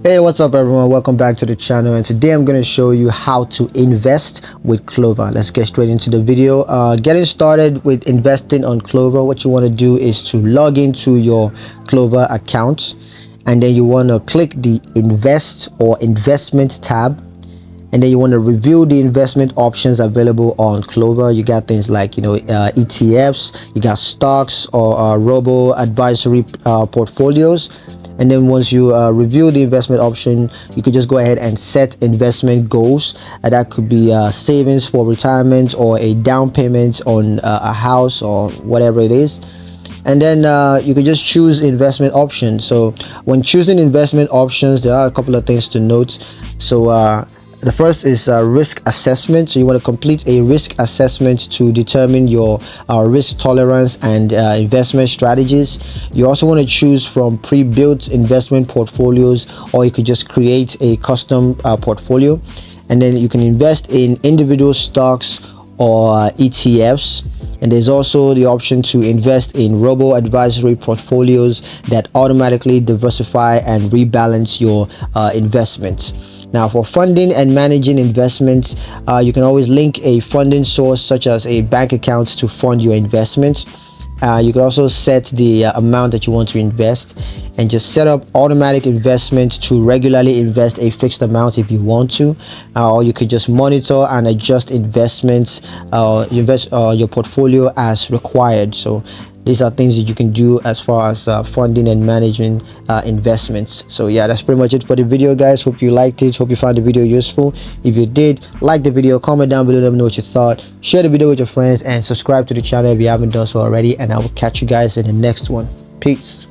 Hey, what's up everyone? Welcome back to the channel, and today I'm going to show you how to invest with Clover. Let's get straight into the video. Getting started with investing on Clover, what you want to do is to log into your Clover account, and then you want to click the invest or investment tab, and then you want to review the investment options available on Clover. You got things like ETFs, you got stocks or robo advisory portfolios. And then once you review the investment option, you could just go ahead and set investment goals. That could be savings for retirement or a down payment on a house or whatever it is. And then you can just choose investment options. So when choosing investment options, there are a couple of things to note. So the first is risk assessment. So you want to complete a risk assessment to determine your risk tolerance and investment strategies. You also want to choose from pre-built investment portfolios, or you could just create a custom portfolio. And then you can invest in individual stocks or ETFs. And there's also the option to invest in robo advisory portfolios that automatically diversify and rebalance your investments. Now, for funding and managing investments, you can always link a funding source such as a bank account to fund your investments. You can also set the amount that you want to invest, and just set up automatic investment to regularly invest a fixed amount if you want to, or you could just monitor and adjust investments, your portfolio as required. So these are things that you can do as far as funding and managing investments. So yeah, that's pretty much it for the video, guys. Hope you liked it. Hope you found the video useful. If you did, like the video, comment down below, let me know what you thought, share the video with your friends, and subscribe to the channel if you haven't done so already. And I will catch you guys in the next one. Peace.